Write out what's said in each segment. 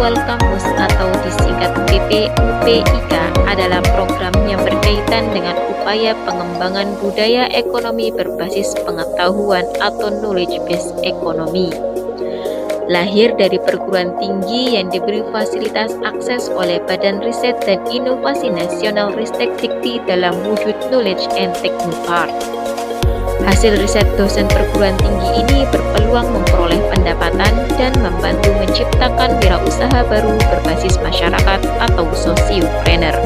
Intelektual Kampus atau disingkat PPUPIK adalah program yang berkaitan dengan upaya pengembangan budaya ekonomi berbasis pengetahuan atau knowledge based economy. Lahir dari perguruan tinggi yang diberi fasilitas akses oleh Badan Riset dan Inovasi Nasional Ristek-Dikti dalam wujud Knowledge and Technopark. Hasil riset dosen perguruan tinggi ini berpeluang memperoleh pendapatan dan membantu menciptakan wirausaha baru berbasis masyarakat atau sociopreneur.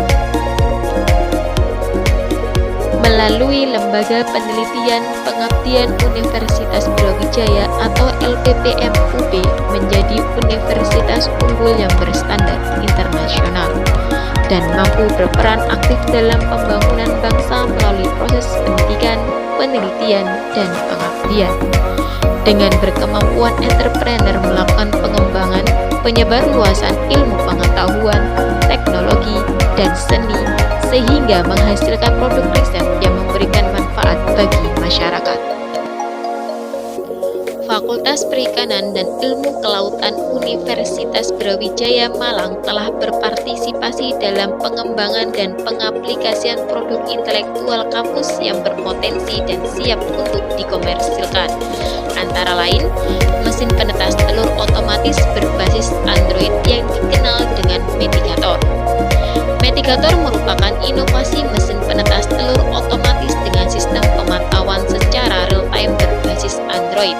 Melalui Lembaga Penelitian Pengabdian Universitas Brawijaya atau LPPM-UB menjadi universitas unggul yang berstandar internasional dan mampu berperan aktif dalam pembangunan bangsa melalui proses pendidikan, penelitian, dan pengabdian. Dengan berkemampuan entrepreneur melakukan pengembangan, penyebarluasan ilmu pengetahuan, teknologi, dan seni, sehingga menghasilkan produk riset yang memberikan manfaat bagi masyarakat. Fakultas Perikanan dan Ilmu Kelautan Universitas Brawijaya Malang telah berpartisipasi dalam pengembangan dan pengaplikasian produk intelektual kampus yang berpotensi dan siap untuk dikomersilkan. Antara lain, mesin penetas telur otomatis berbasis Android yang dikenal dengan Metigator. Metigator merupakan inovasi mesin penetas telur otomatis dengan sistem pemantauan secara real-time berbasis Android.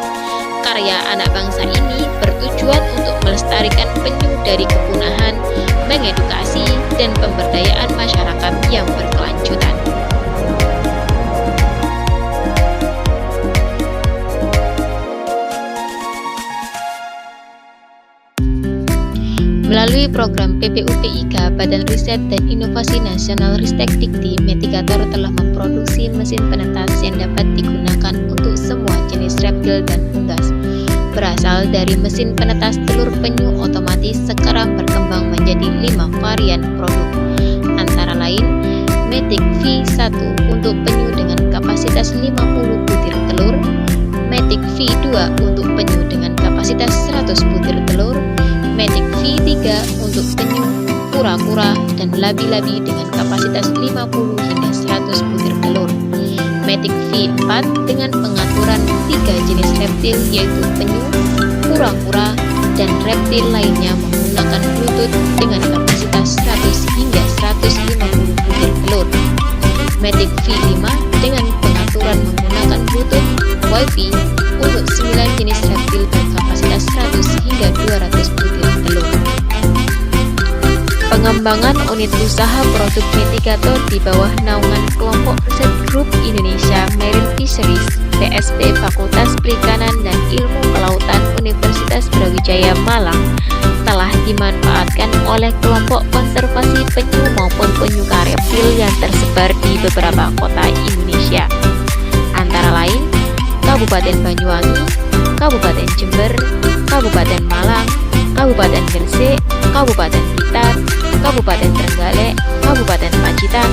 Karya anak bangsa ini bertujuan untuk melestarikan penyu dari kepunahan, mengedukasi, dan pemberdayaan masyarakat yang berkelanjutan. Melalui program PPUPIK, Badan Riset dan Inovasi Nasional Ristek-Dikti, Metigator telah memproduksi mesin penetas yang dapat digunakan untuk semua jenis reptil dan unggas. Berasal dari mesin penetas telur penyu otomatis, sekarang berkembang menjadi 5 varian produk. Antara lain, Matic V1 untuk penyu dengan kapasitas 50 butir telur, Matic V2 untuk penyu dengan kapasitas 100 butir telur, Matic V3 untuk penyu, kura-kura, dan labi-labi dengan kapasitas 50 hingga 100 butir telur. Matic V4 dengan pengaturan 3 jenis reptil yaitu penyu, kura-kura, dan reptil lainnya menggunakan Bluetooth dengan kapasitas 100 hingga 150 butir telur. Matic V5 dengan pengaturan menggunakan Bluetooth, Wi-Fi untuk 9 jenis reptil berkapasitas 100 hingga 200 butir telur. Pengembangan unit usaha produk Metigator di bawah naungan Kelompok Riset Grup Indonesia Marine Fisheries (PSP) Fakultas Perikanan dan Ilmu Kelautan Universitas Brawijaya Malang telah dimanfaatkan oleh kelompok konservasi penyu maupun penyuka reptil yang tersebar di beberapa kota Indonesia, antara lain Kabupaten Banyuwangi, Kabupaten Jember, Kabupaten Malang, Kabupaten Gresik, Kabupaten Blitar, Kabupaten Trenggalek, Kabupaten Pacitan,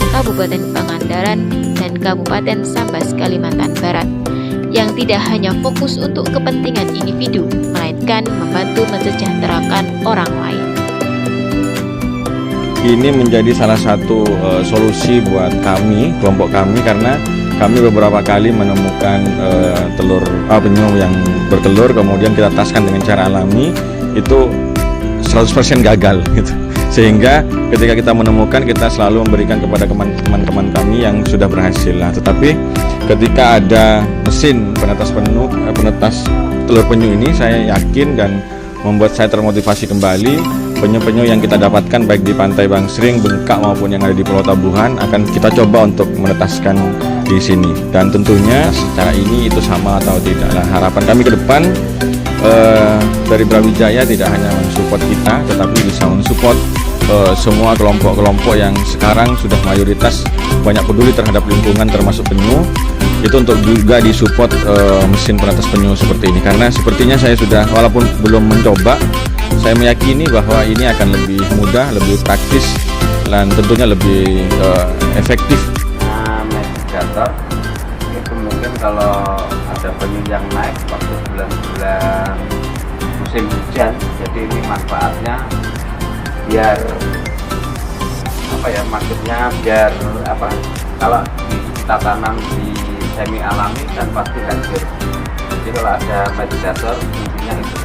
Kabupaten Pangandaran, dan Kabupaten Sambas, Kalimantan Barat, yang tidak hanya fokus untuk kepentingan individu, melainkan membantu mensejahterakan orang lain. Ini menjadi salah satu solusi buat kami, kelompok kami, karena kami beberapa kali menemukan telur penyu yang bertelur, kemudian kita taskan dengan cara alami, itu 100% gagal gitu. Sehingga ketika kita menemukan, kita selalu memberikan kepada teman-teman kami yang sudah berhasil. Tetapi ketika ada mesin penetas telur penyu ini, saya yakin dan membuat saya termotivasi kembali. Penyu-penyu yang kita dapatkan baik di Pantai Bangsering, Bengkak maupun yang ada di Pulau Tabuhan akan kita coba untuk menetaskan di sini. Dan tentunya secara ini itu sama atau tidak. Harapan kami ke depan dari Brawijaya tidak hanya mensupport kita, tetapi bisa mensupport semua kelompok-kelompok yang sekarang sudah mayoritas banyak peduli terhadap lingkungan termasuk penyu, itu untuk juga disupport mesin penetas penyu seperti ini. Karena sepertinya saya sudah, walaupun belum mencoba, saya meyakini bahwa ini akan lebih mudah, lebih praktis, dan tentunya lebih efektif. Metigator itu mungkin kalau ada penyu yang naik waktu bulan-bulan musim hujan, jadi ini manfaatnya biar apa ya, maksudnya biar apa, kalau kita tanam di semi alami kan pasti hancur. Jadi kalau ada medikator, intinya itu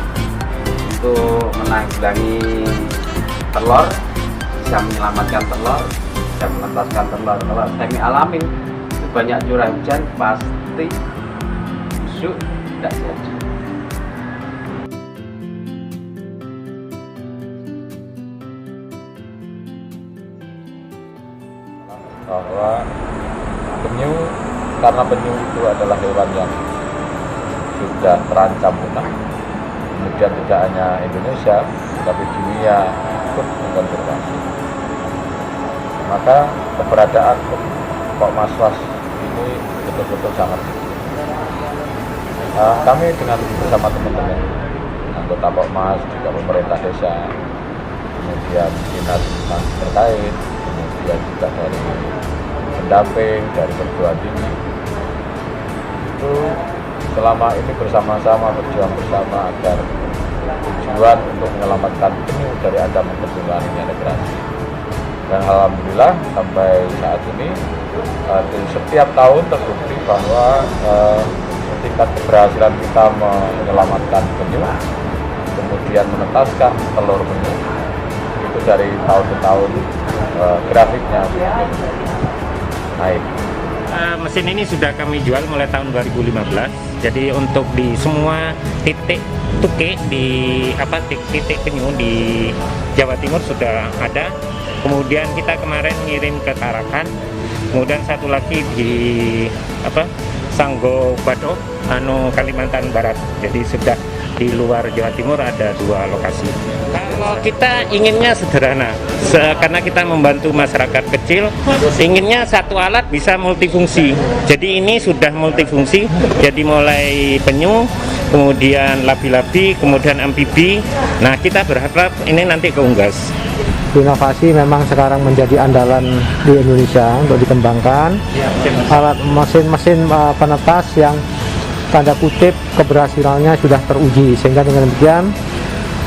untuk menanggulangi telur, bisa menyelamatkan telur, bisa menetaskan telur. Kalau semi alami itu banyak curah hujan pasti busuk, tidak jadi. Bahwa penyu, karena penyu itu adalah hewan yang sudah terancam punah, kemudian tidak hanya Indonesia tapi dunia ikut mengkonservasi, maka keberadaan Pok Maswas ini betul-betul sangat kami dengan bersama teman-teman anggota Pok Mas, juga pemerintah desa, kemudian dinas terkait, kemudian juga dari pendamping, dari perguruan tinggi, itu selama ini bersama-sama berjuang bersama agar tujuan untuk menyelamatkan penyu dari ancaman tertungganginya migrasi. Dan alhamdulillah sampai saat ini di setiap tahun terbukti bahwa tingkat keberhasilan kita menyelamatkan penyu, kemudian menetaskan telur penyu, itu dari tahun ke tahun grafiknya naik. Mesin ini sudah kami jual mulai tahun 2015. Jadi untuk di semua titik tuke di titik penyu di Jawa Timur sudah ada. Kemudian kita kemarin ngirim ke Tarakan. Kemudian satu lagi di Sanggo Bado, Kalimantan Barat. Jadi sudah di luar Jawa Timur ada 2 lokasi. Kalau kita inginnya sederhana, karena kita membantu masyarakat kecil, inginnya satu alat bisa multifungsi. Jadi ini sudah multifungsi, jadi mulai penyu, kemudian labi-labi, kemudian amfibi. Nah, kita berharap ini nanti ke unggas. Inovasi memang sekarang menjadi andalan di Indonesia untuk dikembangkan. Alat mesin-mesin penetas yang tanda kutip keberhasilannya sudah teruji, sehingga dengan demikian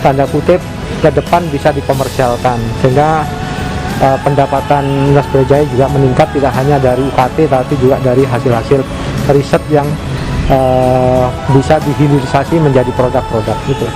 tanda kutip ke depan bisa dikomersialkan, sehingga pendapatan Dinas Pdamjaya juga meningkat, tidak hanya dari UKT tapi juga dari hasil-hasil riset yang bisa dihilirisasi menjadi produk-produk itu.